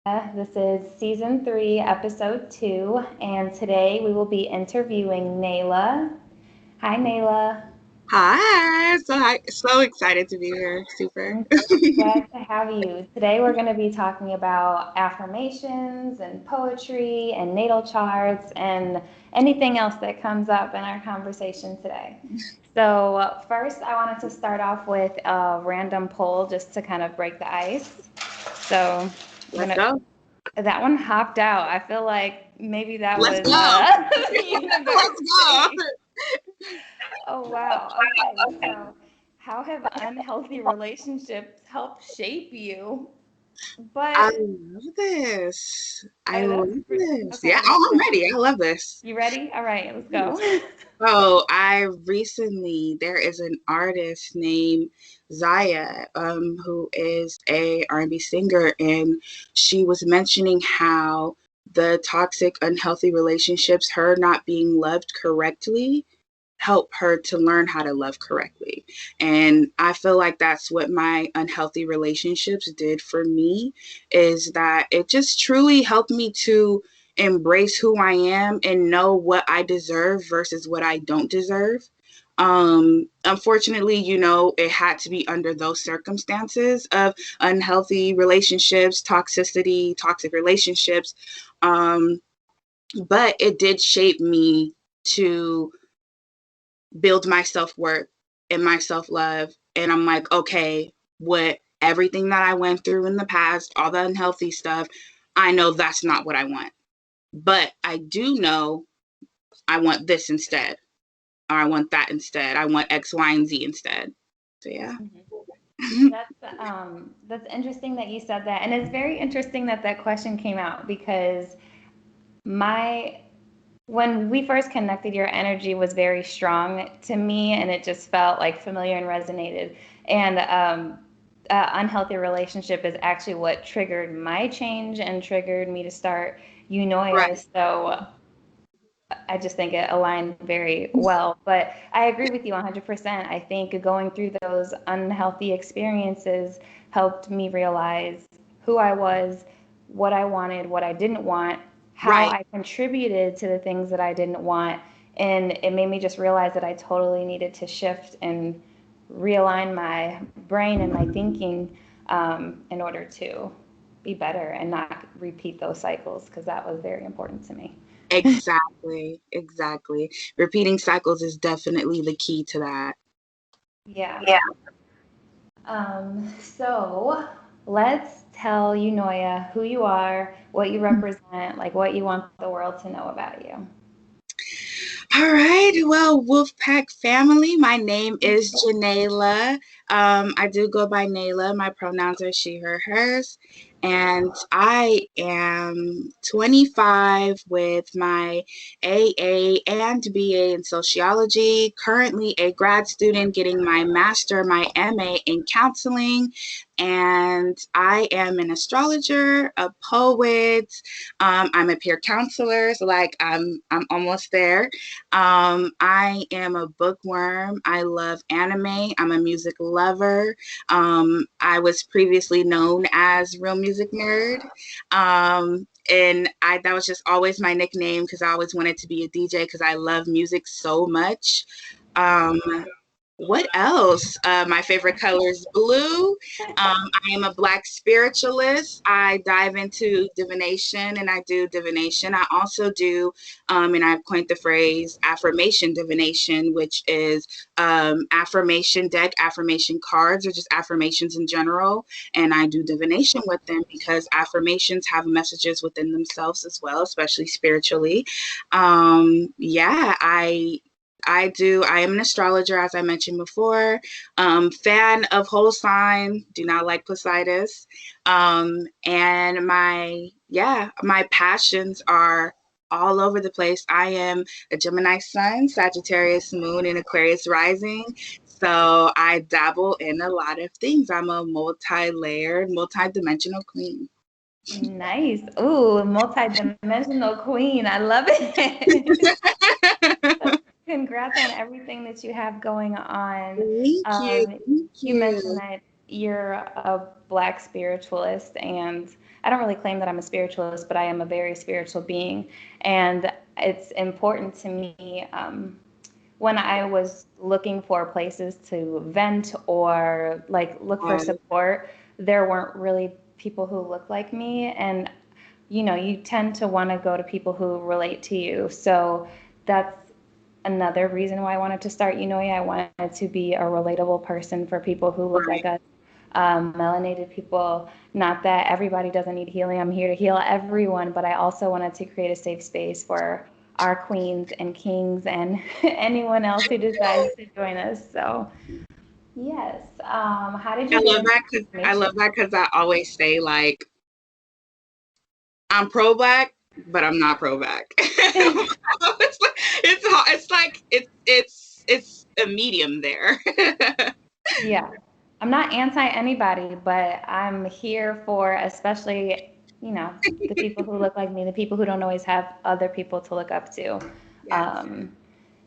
This is season 3, episode 2, and today we will be interviewing Nayla. Hi, Nayla. Hi, so excited to be here. Super. I'm glad to have you. Today we're going to be talking about affirmations and poetry and natal charts and anything else that comes up in our conversation today. So, first, I wanted to start off with a random poll just to kind of break the ice. So, I'm Let's gonna go. That one hopped out. I feel like maybe that Let's was go. the Let's universe go. saying, oh, wow. Okay. So, how have unhealthy relationships helped shape you? I But love this. I oh, love that's this. Yeah. okay. Oh, I'm So, ready. I love this. you ready? All right, let's go. Yes. So there is an artist named Zaya, who is a R&B singer, and she was mentioning how the toxic, unhealthy relationships, her not being loved correctly, help her to learn how to love correctly. And I feel like that's what my unhealthy relationships did for me, is that it just truly helped me to embrace who I am and know what I deserve versus what I don't deserve. Unfortunately, it had to be under those circumstances of unhealthy relationships, toxicity, toxic relationships. Um, but it did shape me to build my self-worth and my self-love. And I'm like, okay, what everything that I went through in the past, all the unhealthy stuff, I know that's not what I want. But I do know I want this instead, or I want that instead. I want X, Y, and Z instead. So yeah. Mhm. That's interesting that you said that, and it's very interesting that that question came out because my when we first connected, your energy was very strong to me, and it just felt like familiar and resonated. And unhealthy relationship is actually what triggered my change and triggered me to start Eunoia. Right. So I just think it aligned very well. But I agree with you 100%. I think going through those unhealthy experiences helped me realize who I was, what I wanted, what I didn't want, how Right. I contributed to the things that I didn't want. And it made me just realize that I totally needed to shift and realign my brain and my thinking in order to be better and not repeat those cycles because that was very important to me. Exactly. Exactly. Repeating cycles is definitely the key to that. Yeah. So let's tell you, Noya, who you are, what you represent, like what you want the world to know about you. All right. Well, Wolfpack family, my name is Janayla. I do go by Nayla. My pronouns are she, her, hers. And I am 25 with my AA and BA in sociology, currently a grad student getting my master, my MA in counseling. And I am an astrologer, a poet. I'm a peer counselor, so like I'm almost there. I am a bookworm. I love anime. I'm a music lover. I was previously known as Real Music Nerd. And that was just always my nickname because I always wanted to be a DJ because I love music so much. Um, what else? My favorite color is blue. I am a Black spiritualist. I dive into divination and I do divination. I also do, and I've coined the phrase affirmation divination, which is affirmation deck, affirmation cards, or just affirmations in general. And I do divination with them because affirmations have messages within themselves as well, especially spiritually. Yeah, I do. I am an astrologer, as I mentioned before. Fan of whole sign. Do not like Placidus. And my passions are all over the place. I am a Gemini sun, Sagittarius moon, and Aquarius rising. So I dabble in a lot of things. I'm a multi-layered, multi-dimensional queen. Nice. Ooh, multi-dimensional queen. I love it. Congrats on everything that you have going on. Thank you. Um, Thank you mentioned you. that you're a Black spiritualist, and I don't really claim that I'm a spiritualist, but I am a very spiritual being. And it's important to me, when I was looking for places to vent or like look for support, there weren't really people who looked like me. And, you tend to want to go to people who relate to you. So that's another reason why I wanted to start Eunoia. I wanted to be a relatable person for people who look like us, melanated people. Not that everybody doesn't need healing. I'm here to heal everyone, but I also wanted to create a safe space for our queens and kings and anyone else who decides to join us. So, yes. How did you get into I information? love that because I always say like I'm pro black, but I'm not pro black. It's a medium there. Yeah. I'm not anti anybody, but I'm here for especially, the people who look like me, the people who don't always have other people to look up to. Yes. Um,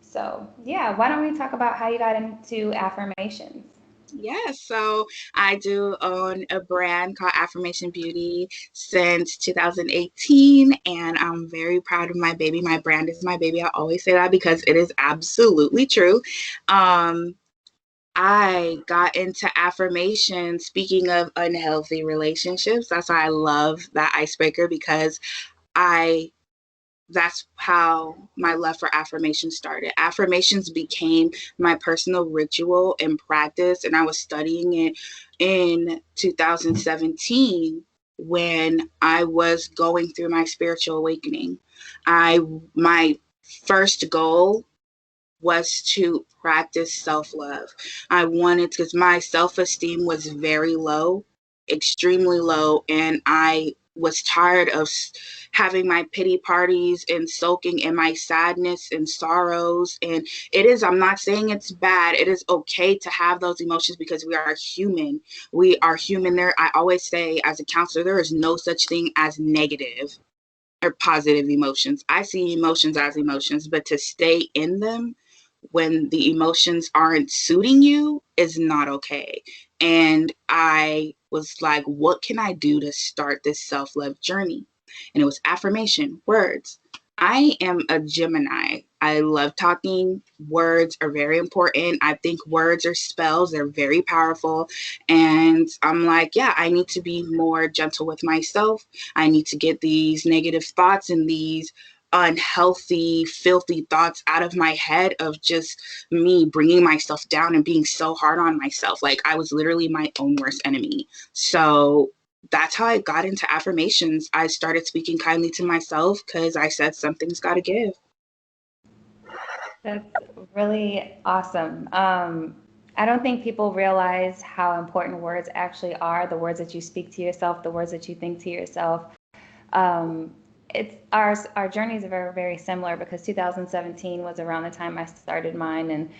so, yeah, why don't we talk about how you got into affirmations? Yeah, so I do own a brand called Affirmation Beauty since 2018, and I'm very proud of my baby. My brand is my baby. I always say that because it is absolutely true. Um, I got into affirmation. Speaking of unhealthy relationships, that's why I love that icebreaker because I that's how my love for affirmations started. Affirmations became my personal ritual and practice, and I was studying it in 2017 when I was going through my spiritual awakening. I my first goal was to practice self-love. I wanted because my self-esteem was very low, extremely low, and I was tired of having my pity parties and soaking in my sadness and sorrows. And I'm not saying it's bad. It is okay to have those emotions because we are human. We are human. I always say as a counselor, there is no such thing as negative or positive emotions. I see emotions as emotions, but to stay in them when the emotions aren't suiting you is not okay. And I was like, what can I do to start this self love journey? And it was affirmation, words. I am a Gemini. I love talking. Words are very important. I think words are spells, they're very powerful. And I'm like, yeah, I need to be more gentle with myself. I need to get these negative thoughts and these unhealthy, filthy thoughts out of my head of just me bringing myself down and being so hard on myself. Like I was literally my own worst enemy. So that's how I got into affirmations. I started speaking kindly to myself because I said something's got to give. That's really awesome. I don't think people realize how important words actually are, the words that you speak to yourself, the words that you think to yourself. Um, it's our journeys are very, very similar because 2017 was around the time I started mine and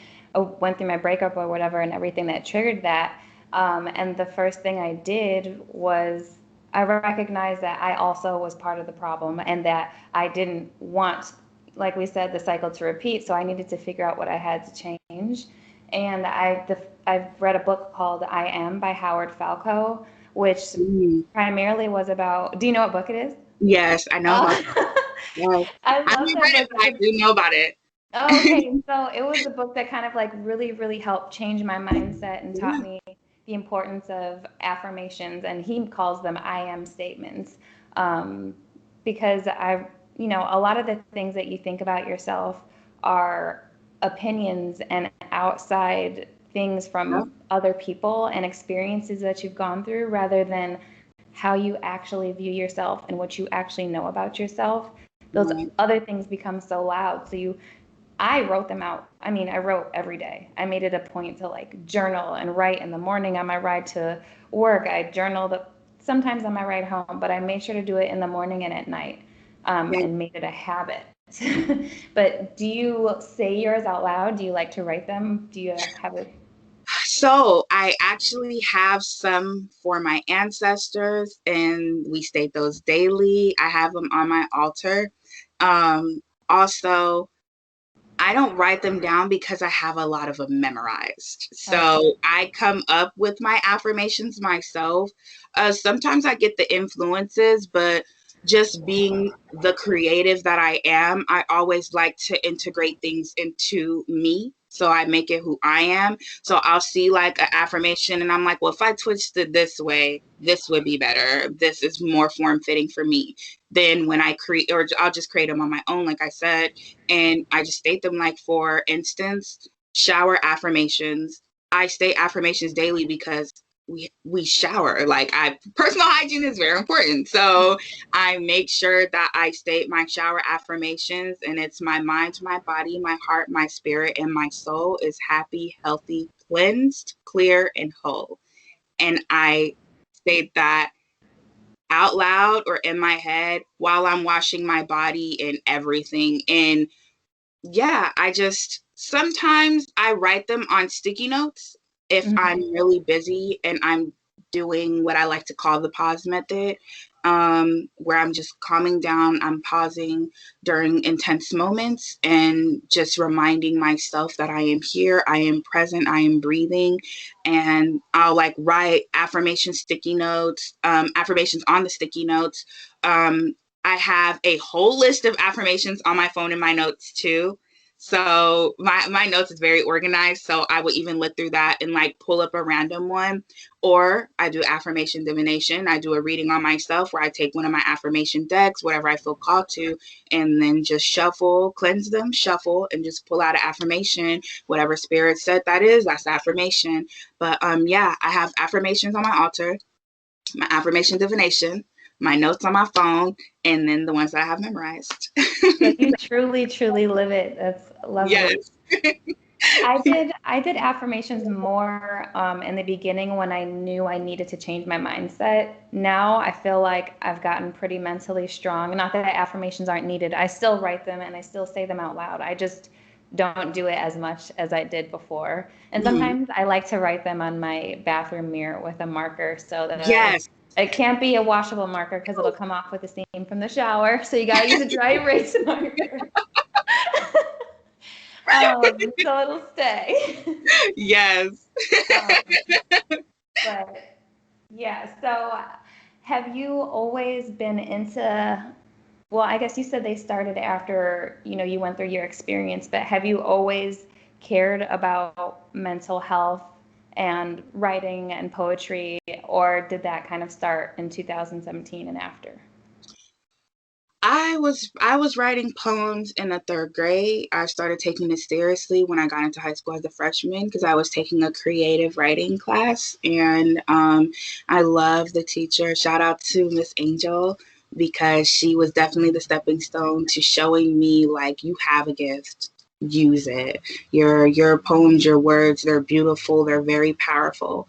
went through my breakup or whatever and everything that triggered that. And the first thing I did was I recognized that I also was part of the problem and that I didn't want, like we said, the cycle to repeat. So I needed to figure out what I had to change. And I've read a book called I Am by Howard Falco, which Mm. primarily was about. Do you know what book it is? Yes, I know about Uh, yes. I I love haven't that read it, book. but I do know about it. Oh, okay, so it was a book that kind of like really, really helped change my mindset and taught Yeah. me the importance of affirmations, and he calls them I am statements. Um, because a lot of the things that you think about yourself are opinions and outside things Yeah. from other people and experiences that you've gone through rather than how you actually view yourself and what you actually know about yourself. Those Right. other things become so loud. I wrote them out. I mean, I wrote every day. I made it a point to like journal and write in the morning on my ride to work. I journaled sometimes on my ride home, but I made sure to do it in the morning and at night, Yeah. and made it a habit. But do you say yours out loud? Do you like to write them? Do you have a So I actually have some for my ancestors, and we state those daily. I have them on my altar. Also, I don't write them down because I have a lot of them memorized. Okay. So I come up with my affirmations myself. Sometimes I get the influences, but just being the creative that I am, I always like to integrate things into me. So I make it who I am. So I'll see like an affirmation and I'm like, well, if I twist it this way, this would be better. This is more form fitting for me. Then when I create, or I'll just create them on my own, like I said, and I just state them. Like, for instance, shower affirmations. I state affirmations daily because we shower. Like, I personal hygiene is very important. So I make sure that I state my shower affirmations, and it's my mind, my body, my heart, my spirit, and my soul is happy, healthy, cleansed, clear, and whole. And I state that out loud or in my head while I'm washing my body and everything. And yeah, I just sometimes I write them on sticky notes if Mhm. I'm really busy and I'm doing what I like to call the pause method, where I'm just calming down, I'm pausing during intense moments and just reminding myself that I am here, I am present, I am breathing. And I'll like write affirmation sticky notes, affirmations on the sticky notes. I have a whole list of affirmations on my phone in my notes too. So my notes is very organized. So I would even look through that and like pull up a random one. Or I do affirmation divination. I do a reading on myself where I take one of my affirmation decks, whatever I feel called to, and then just shuffle, cleanse them, shuffle, and just pull out an affirmation. Whatever spirit said that is, that's the affirmation. But yeah, I have affirmations on my altar, my affirmation divination, my notes on my phone, and then the ones that I have memorized. So you truly, truly live it. That's lovely. Yes. I did affirmations more in the beginning when I knew I needed to change my mindset. Now I feel like I've gotten pretty mentally strong. Not that affirmations aren't needed. I still write them and I still say them out loud. I just don't do it as much as I did before. And Mhm. sometimes I like to write them on my bathroom mirror with a marker so that Yes. it can't be a washable marker because it'll come off with the steam from the shower. So you got to use a dry erase marker. So it'll stay. Yes. um, but yeah, so have you always been into, well, I guess you said they started after, you went through your experience, but have you always cared about mental health and writing and poetry, or did that kind of start in 2017 and after? I was writing poems in the third grade. I started taking it seriously when I got into high school as a freshman because I was taking a creative writing class, and I love the teacher. Shout out to Miss Angel because she was definitely the stepping stone to showing me like you have a gift. Use it. Your poems, your words, they're beautiful. They're very powerful.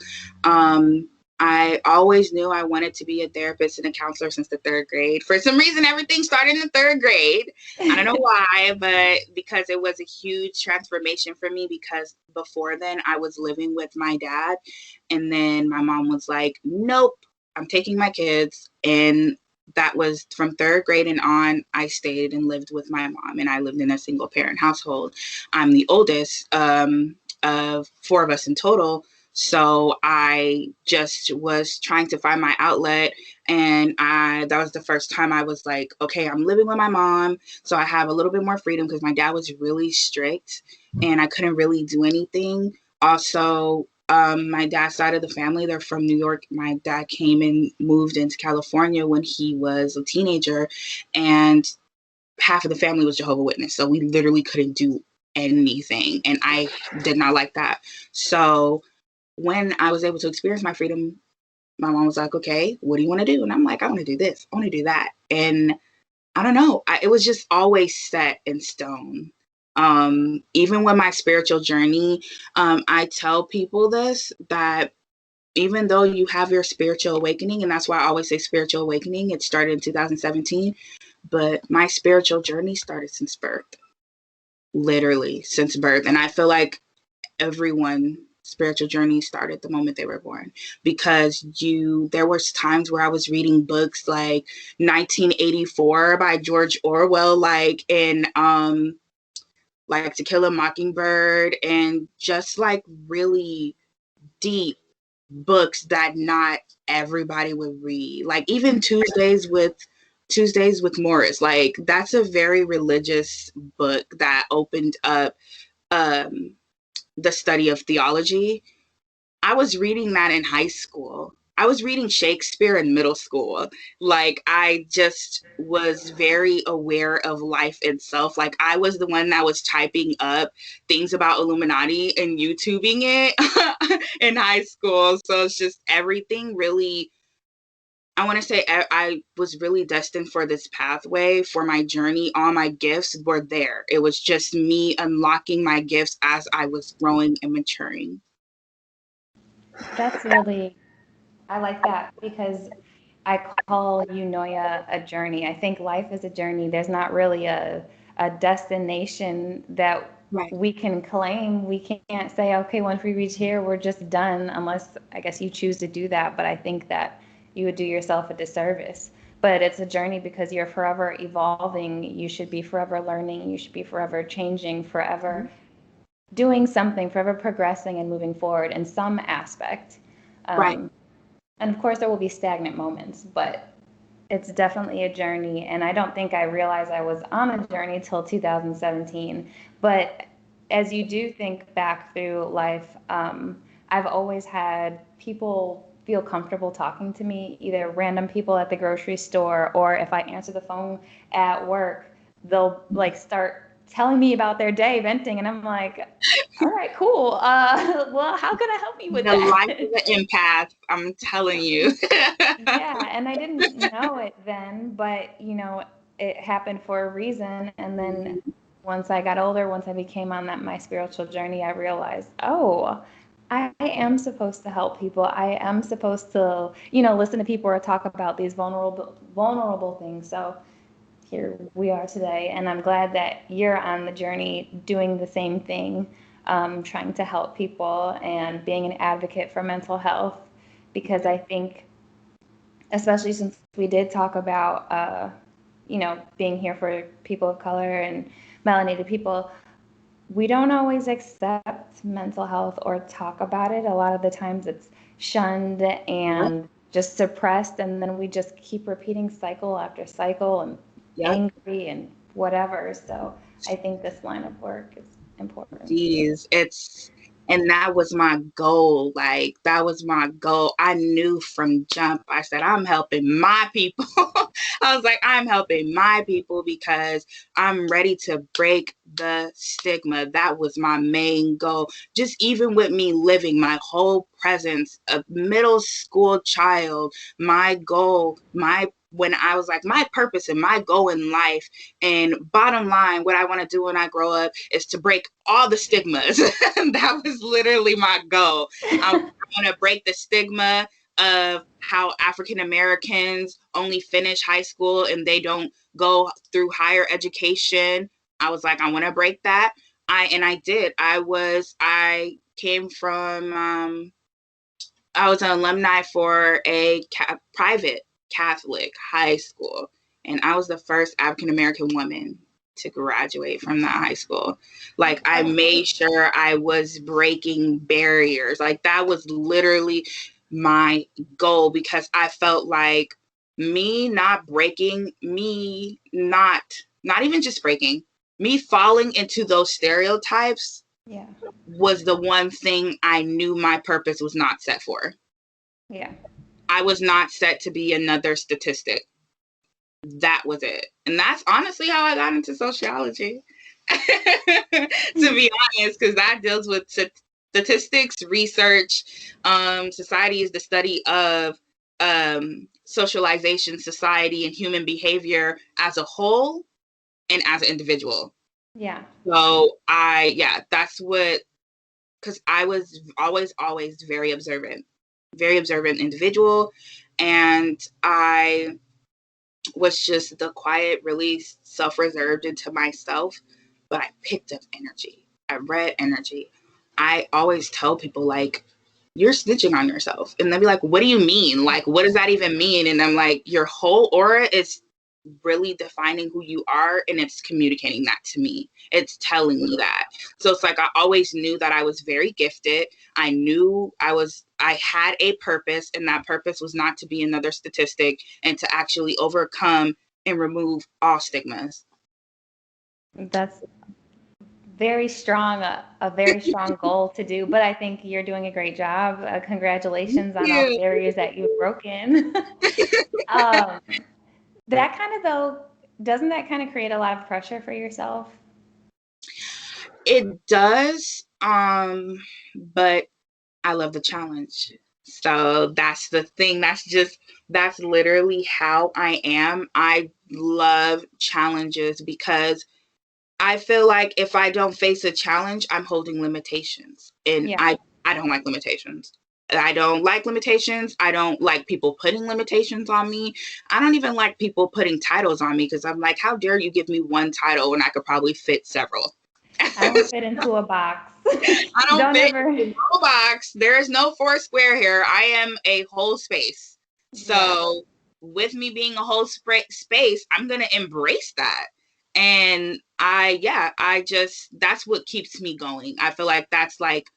I always knew I wanted to be a therapist and a counselor since the third grade. For some reason, everything started in the third grade. I don't know why, but because it was a huge transformation for me. Because before then, I was living with my dad, and then my mom was like, "Nope, I'm taking my kids." And that was from third grade and on. I stayed and lived with my mom, and I lived in a single parent household. I'm the oldest of four of us in total, so I just was trying to find my outlet. And that was the first time I was like, okay, I'm living with my mom. So I have a little bit more freedom because my dad was really strict and I couldn't really do anything. Also, my dad's side of the family, they're from New York. My dad came and moved into California when he was a teenager, and half of the family was Jehovah's Witness. So we literally couldn't do anything. And I did not like that. So when I was able to experience my freedom, my mom was like, okay, what do you want to do? And I'm like, I want to do this. I want to do that. And I don't know. It was just always set in stone. Even with my spiritual journey, I tell people this, that even though you have your spiritual awakening, and that's why I always say spiritual awakening, it started in 2017, but my spiritual journey started since birth, literally since birth. And I feel like everyone spiritual journey started the moment they were born, because there was times where I was reading books like 1984 by George Orwell, like in like To Kill a Mockingbird, and just like really deep books that not everybody would read. Like even Tuesdays with Morris. Like that's a very religious book that opened up the study of theology. I was reading that in high school. I was reading Shakespeare in middle school. Like, I just was very aware of life itself. Like, I was the one that was typing up things about Illuminati and YouTubing it in high school. So it's just everything really, I want to say I was really destined for this pathway, for my journey. All my gifts were there. It was just me unlocking my gifts as I was growing and maturing. That's really, I like that because I call Eunoia a journey. I think life is a journey. There's not really a destination that Right, we can claim. We can't say, okay, once we reach here, we're just done, unless I guess you choose to do that. But I think that you would do yourself a disservice. But it's a journey because you're forever evolving. You should be forever learning. You should be forever changing, forever doing something, forever progressing and moving forward in some aspect. right. Um, and of course, there will be stagnant moments, but it's definitely a journey. And I don't think I realized I was on a journey till 2017. But as you do think back through life, I've always had people feel comfortable talking to me, either random people at the grocery store, or if I answer the phone at work, they'll like start telling me about their day, venting, and I'm like, all right, cool. Well, how can I help you with The life that? of an empath, I'm telling you. Yeah, and I didn't know it then, but it happened for a reason. And then once I got older, once I became on that my spiritual journey, I realized, oh, I am supposed to help people. I am supposed to, listen to people or talk about these vulnerable things. So here we are today, and I'm glad that you're on the journey doing the same thing, trying to help people and being an advocate for mental health, because I think especially since we did talk about, being here for people of color and melanated people, we don't always accept mental health or talk about it. A lot of the times it's shunned Yep, and just suppressed, and then we just keep repeating cycle after cycle and yep. angry and whatever. So I think this line of work is important. Jeez, and that was my goal. Like, that was my goal. I knew from jump. I said, I'm helping my people. I was like, I'm helping my people because I'm ready to break the stigma. That was my main goal. Just even with me living my whole presence, a middle school child, my goal, my when I was like, my purpose and my goal in life, and bottom line, what I want to do when I grow up is to break all the stigmas. That was literally my goal. I want to break the stigma of how African Americans only finish high school and they don't go through higher education. I was like, I want to break that. I did. I came from I was an alumni for a private Catholic high school, and I was the first African American woman to graduate from that high school. Like, I made sure I was breaking barriers. Like, that was literally my goal, because I felt like me not breaking, me not even just breaking, me falling into those stereotypes Yeah. was the one thing I knew my purpose was not set for. Yeah. I was not set to be another statistic. That was it. And that's honestly how I got into sociology. To be honest, because that deals with statistics, research. Society is the study of socialization, society, and human behavior as a whole and as an individual. Yeah. So yeah, that's what, because I was always very observant individual. And I was just the quiet, really self reserved into myself. But I picked up energy. I read energy. I always tell people, like, you're snitching on yourself. And they'll be like, what do you mean? Like, what does that even mean? And I'm like, your whole aura is really defining who you are, and it's communicating that to me. It's telling me that. So it's like I always knew that I was very gifted. I knew I had a purpose, and that purpose was not to be another statistic and to actually overcome and remove all stigmas. That's very strong, a very strong goal to do, but I think you're doing a great job. Congratulations on all the Yeah. barriers that you've broken. um, that kind of though, doesn't that kind of create a lot of pressure for yourself? It does, but I love the challenge. So that's the thing. That's literally how I am. I love challenges because I feel like if I don't face a challenge, I'm holding limitations. And Yeah. I don't like limitations. I don't like limitations. I don't like people putting limitations on me. I don't even like people putting titles on me because I'm like, how dare you give me one title when I could probably fit several? I don't fit into a box. I don't Don't fit ever. into no box. There is no four square here. I am a whole space. Yeah. So with me being a whole space, I'm gonna embrace that. And I just that's what keeps me going. I feel like that's like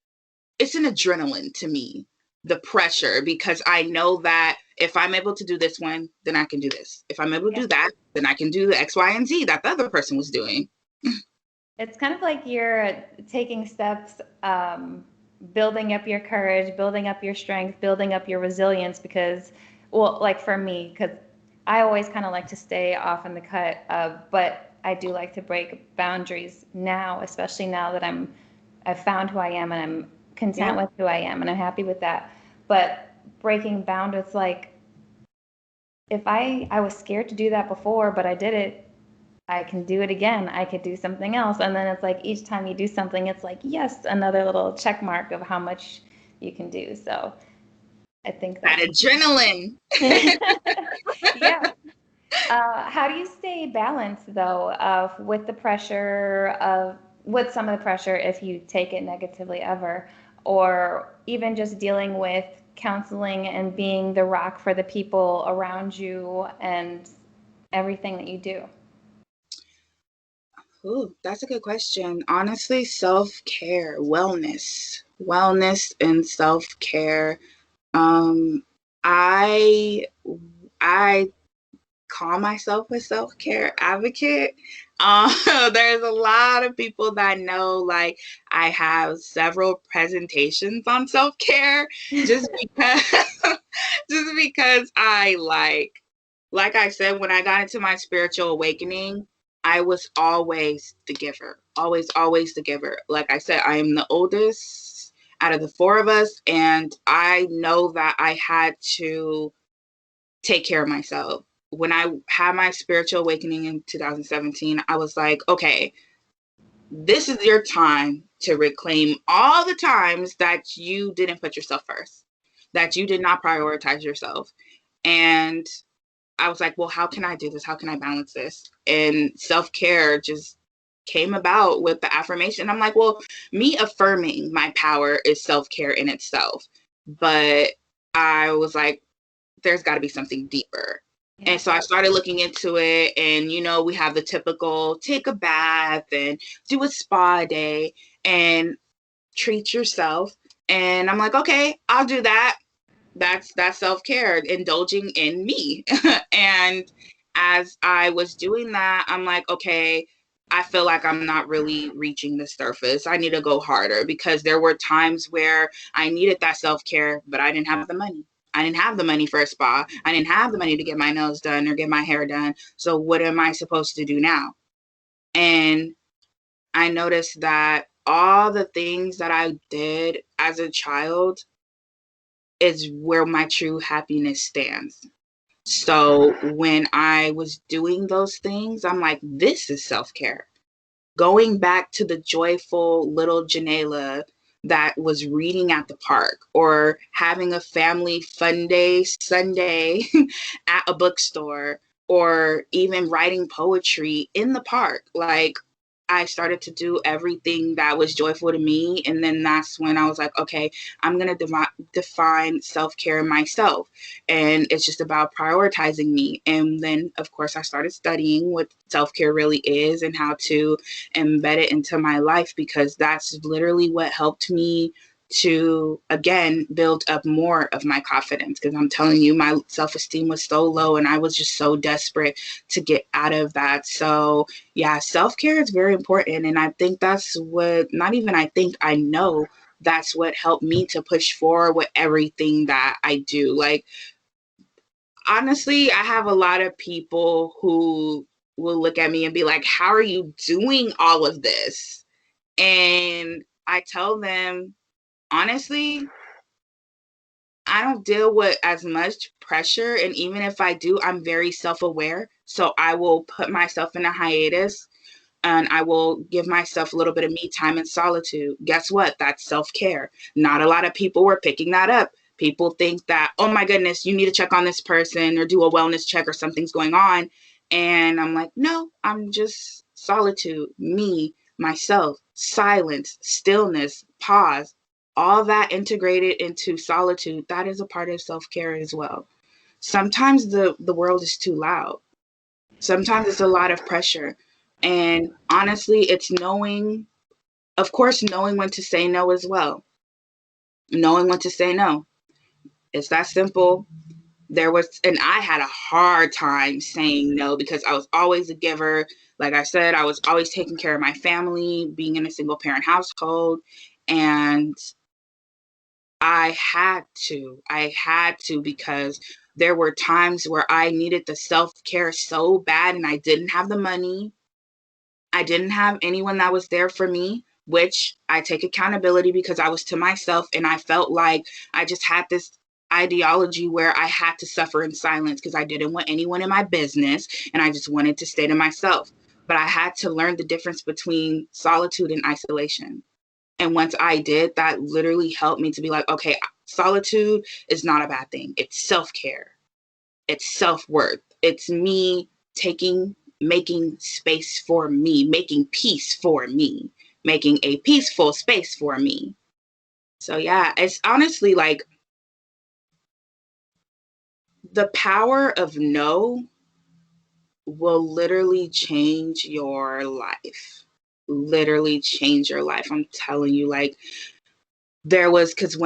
it's an adrenaline to me, the pressure, because I know that if I'm able to do this one, then I can do this. If I'm able to Yeah. do that, then I can do the X, Y, and Z that the other person was doing. It's kind of like you're taking steps, building up your courage, building up your strength, building up your resilience because, well, like for me, because I always kind of like to stay off in the cut, but I do like to break boundaries now, especially now that I've found who I am and I'm content Yeah. with who I am and I'm happy with that. But breaking boundaries, like if I was scared to do that before, but I did it, I can do it again. I could do something else. And then it's like each time you do something, it's like, yes, another little check mark of how much you can do. So I think That that's, adrenaline. yeah. How do you stay balanced though, with the pressure of, with some of the pressure if you take it negatively ever, or even just dealing with counseling and being the rock for the people around you and everything that you do? Ooh, that's a good question. Honestly, self-care, wellness and self-care. Um, I I call myself a self-care advocate. There's a lot of people that know like I have several presentations on self-care just because just because I like I said, when I got into my spiritual awakening, I was always the giver. Always the giver. Like I said, I am the oldest out of the four of us, and I know that I had to take care of myself. When I had my spiritual awakening in 2017, I was like, okay, this is your time to reclaim all the times that you didn't put yourself first, that you did not prioritize yourself. And I was like, well, how can I do this? How can I balance this? And self-care just came about with the affirmation. I'm like, well, me affirming my power is self-care in itself. But I was like, there's got to be something deeper. Yeah. And so I started looking into it, and we have the typical take a bath and do a spa day and treat yourself. And I'm like, okay, I'll do that. That's self-care, indulging in me. And as I was doing that, I'm like, okay, I feel like I'm not really reaching the surface. I need to go harder because there were times where I needed that self-care, but I didn't have the money. I didn't have the money for a spa. I didn't have the money to get my nails done or get my hair done. So what am I supposed to do now? And I noticed that all the things that I did as a child is where my true happiness stands. So when I was doing those things, I'm like, this is self care. Going back to the joyful little Janela that was reading at the park or having a family fun day Sunday at a bookstore or even writing poetry in the park. Like I started to do everything that was joyful to me. And then that's when I was like, okay, I'm going to define self-care myself. And it's just about prioritizing me. And then, of course, I started studying what self-care really is and how to embed it into my life, because that's literally what helped me to, again, build up more of my confidence. Because I'm telling you, my self-esteem was so low and I was just so desperate to get out of that. So yeah, self-care is very important. And I think that's what, not even I think, I know that's what helped me to push forward with everything that I do. Like, honestly, I have a lot of people who will look at me and be like, how are you doing all of this? And I tell them, honestly, I don't deal with as much pressure. And even if I do, I'm very self aware. So I will put myself in a hiatus and I will give myself a little bit of me time and solitude. Guess what? That's self care. Not a lot of people were picking that up. People think that, oh my goodness, you need to check on this person or do a wellness check or something's going on. And I'm like, no, I'm just solitude, me, myself, silence, stillness, pause, all that integrated into solitude. That is a part of self care as well. Sometimes the world is too loud. Sometimes it's a lot of pressure. And honestly, it's knowing, of course, knowing when to say no as well. Knowing when to say no. It's that simple. And I had a hard time saying no because I was always a giver. Like I said, I was always taking care of my family, being in a single parent household. And I had to because there were times where I needed the self care so bad and I didn't have the money. I didn't have anyone that was there for me, which I take accountability because I was to myself and I felt like I just had this ideology where I had to suffer in silence because I didn't want anyone in my business and I just wanted to stay to myself. But I had to learn the difference between solitude and isolation. And once I did, that literally helped me to be like, okay, solitude is not a bad thing. It's self care, it's self-worth. It's me making space for me, making peace for me, making a peaceful space for me. So yeah, it's honestly like the power of no will literally change your life. Literally change your life. I'm telling you, like, there was, because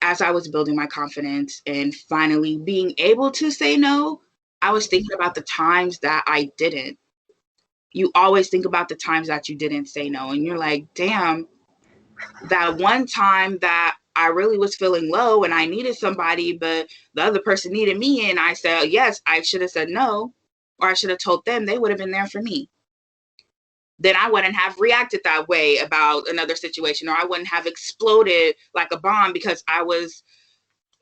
as I was building my confidence and finally being able to say no, I was thinking about the times that I didn't. You always think about the times that you didn't say no. And you're like, damn, that one time that I really was feeling low and I needed somebody, but the other person needed me. And I said, yes, I should have said no, or I should have told them, they would have been there for me. Then I wouldn't have reacted that way about another situation, or I wouldn't have exploded like a bomb because I was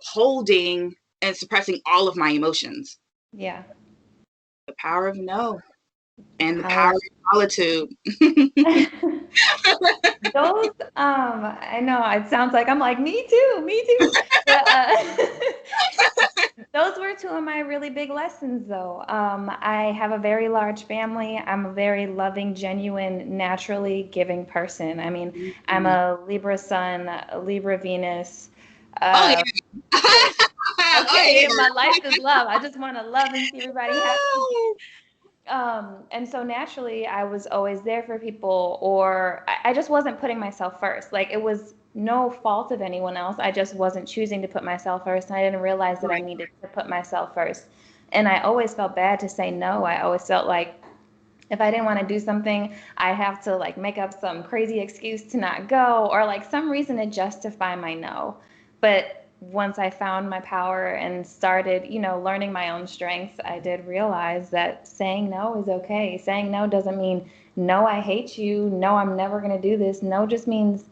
holding and suppressing all of my emotions. Yeah. The power of no and the power Power. of solitude. Those, I know it sounds like I'm like, me too. But those were two of my really big lessons, though. I have a very large family. I'm a very loving, genuine, naturally giving person. I mean, I'm Mhm. a Libra sun, a Libra Venus. Oh Uh, yeah. Oh okay, my life yeah. is love. I just want to love and see everybody happy. And so naturally, I was always there for people, or I just wasn't putting myself first. Like it was no fault of anyone else. I just wasn't choosing to put myself first, and I didn't realize that I Right. needed to put myself first. And I always felt bad to say no. I always felt like if I didn't want to do something, I have to like make up some crazy excuse to not go or like some reason to justify my no. But once I found my power and started, learning my own strengths, I did realize that saying no is okay. Saying no doesn't mean no, I hate you. No, I'm never going to do this. No just means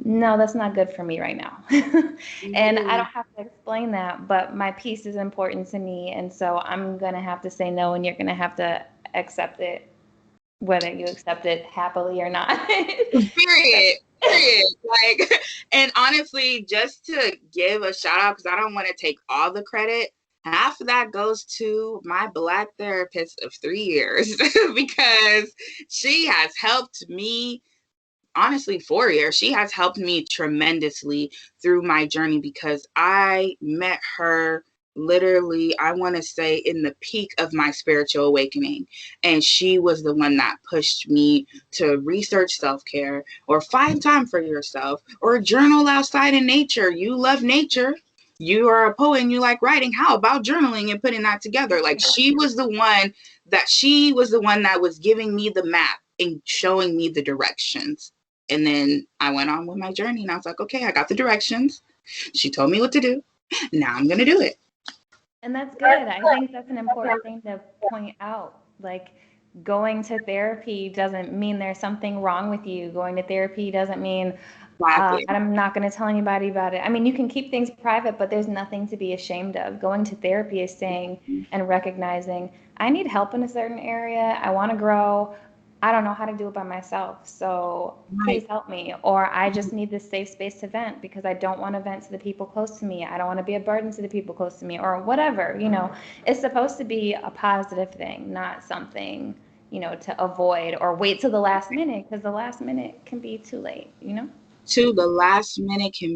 no, that's not good for me right now. And I Mm. don't have to explain that, but my peace is important to me. And so I'm going to have to say no, and you're going to have to accept it whether you accept it happily or not. Period. Period. Like, and honestly, just to give a shout out, because I don't want to take all the credit, half of that goes to my Black therapist of 3 years because she has helped me, honestly, 4 years. She has helped me tremendously through my journey because I met her literally, I want to say, in the peak of my spiritual awakening. And she was the one that pushed me to research self-care or find time for yourself or journal outside in nature. You love nature. You are a poet and you like writing. How about journaling and putting that together? Like she was the one that was giving me the map and showing me the directions. And then I went on with my journey and I was like, okay, I got the directions. She told me what to do. Now I'm going to do it. And that's good. I think that's an important thing to point out. Like, going to therapy doesn't mean there's something wrong with you. Going to therapy doesn't mean Exactly. I'm not going to tell anybody about it. I mean, you can keep things private, but there's nothing to be ashamed of. Going to therapy is saying and recognizing, I need help in a certain area. I want to grow. I don't know how to do it by myself. So please Right. help me. Or I just need this safe space to vent because I don't want to vent to the people close to me. I don't want to be a burden to the people close to me or whatever. It's supposed to be a positive thing, not something, to avoid or wait till the last minute because the last minute can be too late. To the last minute can